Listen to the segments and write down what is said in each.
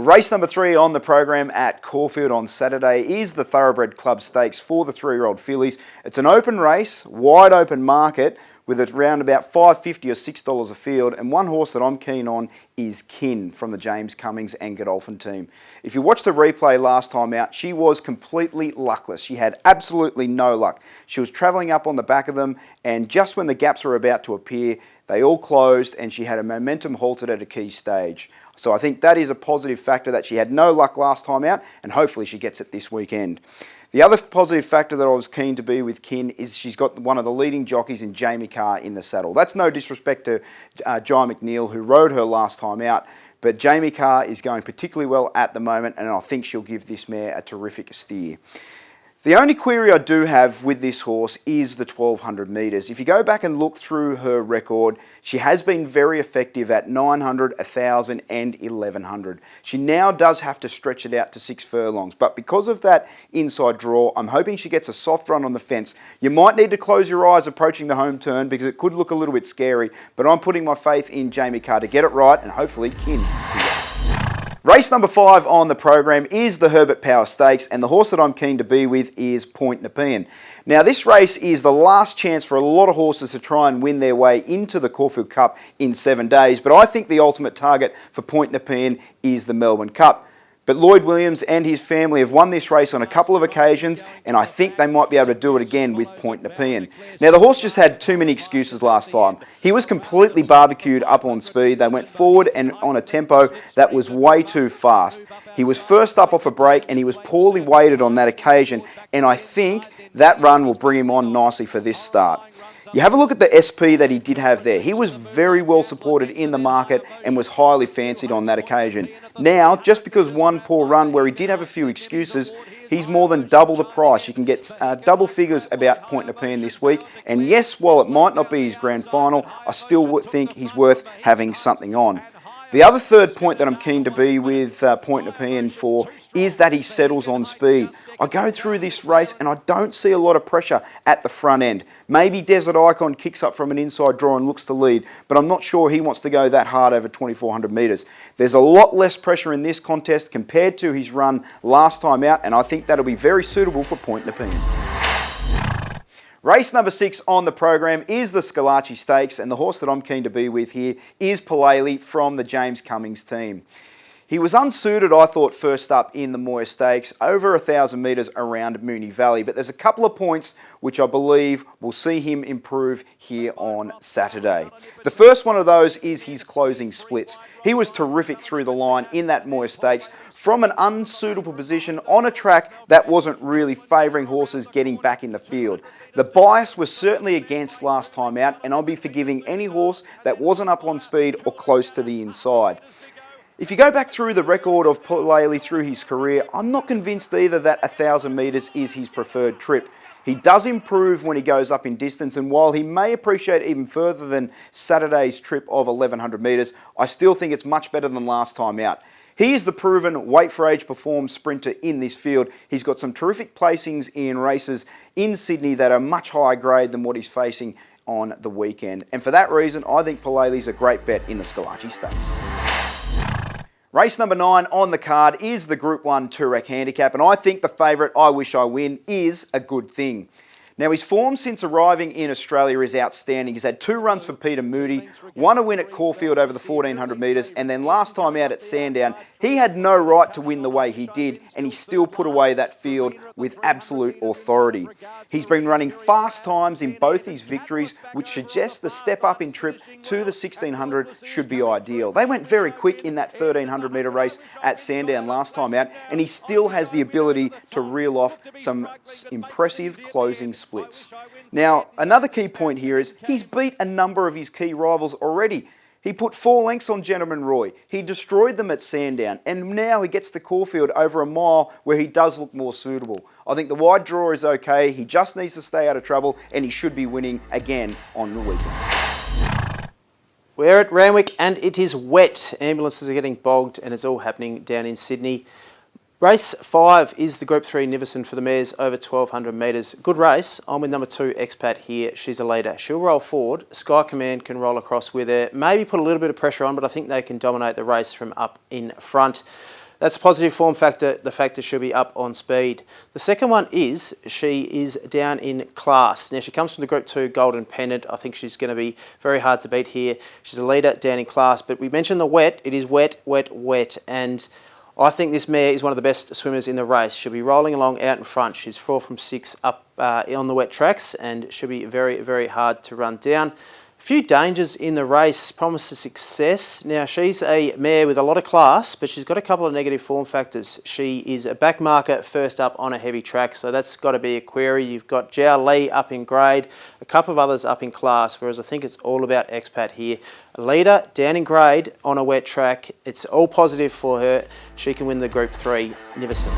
Race number 3 on the program at Caulfield on Saturday is the Thoroughbred Club Stakes for the 3-year-old fillies. It's an open race, wide open market, with around about $5.50 or $6 a field, and one horse that I'm keen on is Kin from the James Cummings and Godolphin team. If you watched the replay last time out, she was completely luckless. She had absolutely no luck. She was travelling up on the back of them, and just when the gaps were about to appear, they all closed and she had a momentum halted at a key stage. So I think that is a positive factor, that she had no luck last time out, and hopefully she gets it this weekend. The other positive factor that I was keen to be with Kin is she's got one of the leading jockeys in Jamie Carr in the saddle. That's no disrespect to Jai McNeil, who rode her last time out, but Jamie Carr is going particularly well at the moment, and I think she'll give this mare a terrific steer. The only query I do have with this horse is the 1200 metres. If you go back and look through her record, she has been very effective at 900, 1000 and 1100. She now does have to stretch it out to 6 furlongs, but because of that inside draw, I'm hoping she gets a soft run on the fence. You might need to close your eyes approaching the home turn because it could look a little bit scary, but I'm putting my faith in Jamie Carr to get it right, and hopefully Kin. Race number 5 on the program is the Herbert Power Stakes, and the horse that I'm keen to be with is Point Nepean. Now, this race is the last chance for a lot of horses to try and win their way into the Caulfield Cup in 7 days, but I think the ultimate target for Point Nepean is the Melbourne Cup. But Lloyd Williams and his family have won this race on a couple of occasions, and I think they might be able to do it again with Point Nepean. Now, the horse just had too many excuses last time. He was completely barbecued up on speed. They went forward and on a tempo that was way too fast. He was first up off a break, and he was poorly weighted on that occasion, and I think that run will bring him on nicely for this start. You have a look at the SP that he did have there. He was very well supported in the market and was highly fancied on that occasion. Now, just because one poor run where he did have a few excuses, he's more than double the price. You can get double figures about Point Nepean this week. And yes, while it might not be his grand final, I still think he's worth having something on. The other third point that I'm keen to be with Point Nepean for is that he settles on speed. I go through this race and I don't see a lot of pressure at the front end. Maybe Desert Icon kicks up from an inside draw and looks to lead, but I'm not sure he wants to go that hard over 2400 metres. There's a lot less pressure in this contest compared to his run last time out, and I think that'll be very suitable for Point Nepean. Race number 6 on the program is the Scalacci Stakes, and the horse that I'm keen to be with here is Palele from the James Cummings team. He was unsuited, I thought, first up in the Moir Stakes, over 1,000 metres around Moonee Valley, but there's a couple of points which I believe will see him improve here on Saturday. The first one of those is his closing splits. He was terrific through the line in that Moir Stakes from an unsuitable position on a track that wasn't really favouring horses getting back in the field. The bias was certainly against last time out, and I'll be forgiving any horse that wasn't up on speed or close to the inside. If you go back through the record of Palele through his career, I'm not convinced either that 1,000 metres is his preferred trip. He does improve when he goes up in distance, and while he may appreciate even further than Saturday's trip of 1,100 metres, I still think it's much better than last time out. He is the proven weight for age performed sprinter in this field. He's got some terrific placings in races in Sydney that are much higher grade than what he's facing on the weekend. And for that reason, I think Palele's a great bet in the Scalacci Stakes. Race number 9 on the card is the Group 1 Toorak Handicap, and I think the favourite, I Wish I Win, is a good thing. Now, his form since arriving in Australia is outstanding. He's had 2 runs for Peter Moody, 1 a win at Caulfield over the 1,400 metres, and then last time out at Sandown, he had no right to win the way he did, and he still put away that field with absolute authority. He's been running fast times in both his victories, which suggests the step up in trip to the 1,600 should be ideal. They went very quick in that 1,300 metre race at Sandown last time out, and he still has the ability to reel off some impressive closing splits. Now, another key point here is he's beat a number of his key rivals already. He put 4 lengths on Gentleman Roy. He destroyed them at Sandown, and now he gets to Caulfield over a mile where he does look more suitable. I think the wide draw is okay. He just needs to stay out of trouble, and he should be winning again on the weekend. We're at Randwick and it is wet. Ambulances are getting bogged and it's all happening down in Sydney. Race 5 is the Group 3 Nivison for the mares over 1,200 metres. Good race. I'm with number 2, Expat here. She's a leader. She'll roll forward. Sky Command can roll across with her. Maybe put a little bit of pressure on, but I think they can dominate the race from up in front. That's a positive form factor. The factor should be up on speed. The second one is she is down in class. Now she comes from the Group 2 Golden Pendant. I think she's going to be very hard to beat here. She's a leader down in class, but we mentioned the wet. It is wet, wet, wet, and I think this mare is one of the best swimmers in the race. She'll be rolling along out in front. She's 4 from 6 up on the wet tracks, and she'll be very, very hard to run down. A few dangers in the race, promises success. Now, she's a mare with a lot of class, but she's got a couple of negative form factors. She is a back marker first up on a heavy track, so that's got to be a query. You've got Jiao Li up in grade, a couple of others up in class, whereas I think it's all about expat here. A leader down in grade on a wet track. It's all positive for her. She can win the Group 3 Niverson.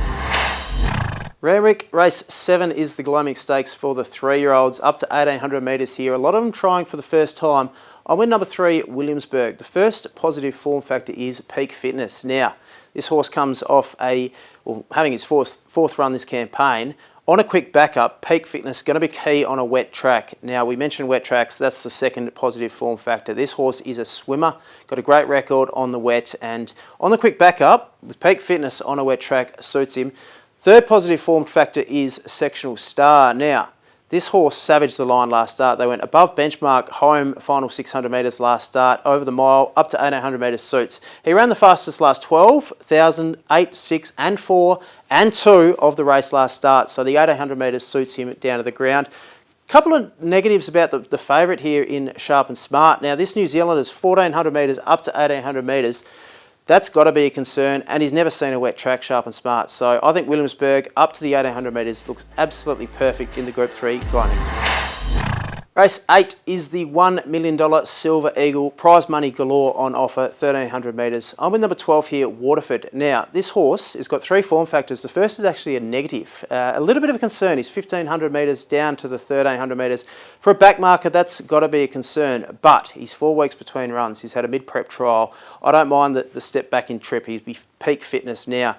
Randwick Race 7 is the Gloaming Stakes for the 3-year-olds, up to 1800 metres here. A lot of them trying for the first time. I win number 3, Williamsburg. The first positive form factor is peak fitness. Now, this horse comes off having his fourth run this campaign. On a quick backup, peak fitness going to be key on a wet track. Now, we mentioned wet tracks. That's the second positive form factor. This horse is a swimmer, got a great record on the wet, and on the quick backup, with peak fitness on a wet track suits him. Third positive form factor is Sectional Star. Now, this horse savaged the line last start. They went above benchmark, home, final 600 metres last start, over the mile, up to 1800 metres suits. He ran the fastest last 12,000, 8, 6 and 4 and 2 of the race last start. So the 1800 metres suits him down to the ground. Couple of negatives about the favourite here in Sharp and Smart. Now, this New Zealander's 1400 metres up to 1800 metres. That's got to be a concern, and he's never seen a wet track, Sharp and Smart. So I think Williamsburg up to the 1800 metres looks absolutely perfect in the Group 3 Gloaming. Race 8 is the $1 million Silver Eagle, prize money galore on offer, 1300 metres. I'm with number 12 here, Waterford. Now, this horse has got 3 form factors. The first is actually a negative. A little bit of a concern. He's 1500 metres down to the 1300 metres. For a back marker, that's got to be a concern, but he's 4 weeks between runs. He's had a mid-prep trial. I don't mind the step back in trip. He'd be peak fitness now.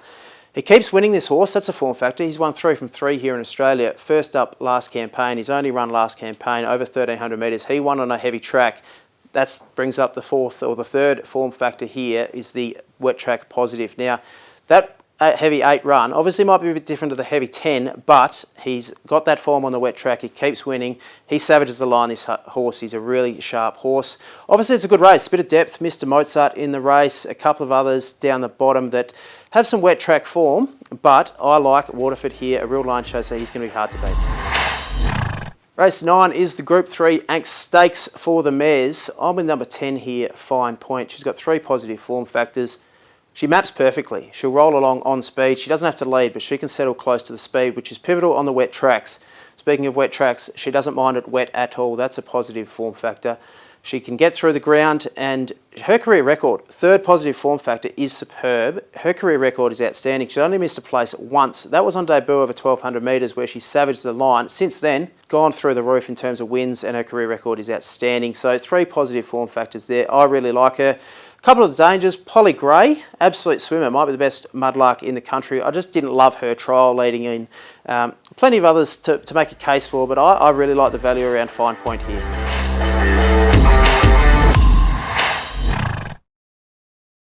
He keeps winning this horse, that's a form factor. He's won 3 from 3 here in Australia. First up last campaign, he's only run last campaign over 1300 metres. He won on a heavy track. That brings up the third form factor here is the wet track positive. Now, that heavy 8 run obviously might be a bit different to the heavy 10, but he's got that form on the wet track. He keeps winning. He savages the line, this horse. He's a really sharp horse. Obviously, it's a good race. A bit of depth. Mr. Mozart in the race. A couple of others down the bottom that have some wet track form, but I like Waterford here. A real line show, so he's going to be hard to beat. Race 9 is the Group 3 Anx Stakes for the mares. I'm with number 10 here, Fine Point. She's got 3 positive form factors. She maps perfectly. She'll roll along on speed. She doesn't have to lead, but she can settle close to the speed, which is pivotal on the wet tracks. Speaking of wet tracks, she doesn't mind it wet at all. That's a positive form factor. She can get through the ground, and her career record, third positive form factor, is superb. Her career record is outstanding. She only missed a place once. That was on debut over 1200 metres where she savaged the line. Since then, gone through the roof in terms of wins, and her career record is outstanding. So 3 positive form factors there. I really like her. Couple of dangers. Polly Gray, absolute swimmer, might be the best mudlark in the country. I just didn't love her trial leading in. Plenty of others to make a case for, but I really like the value around Fine Point here.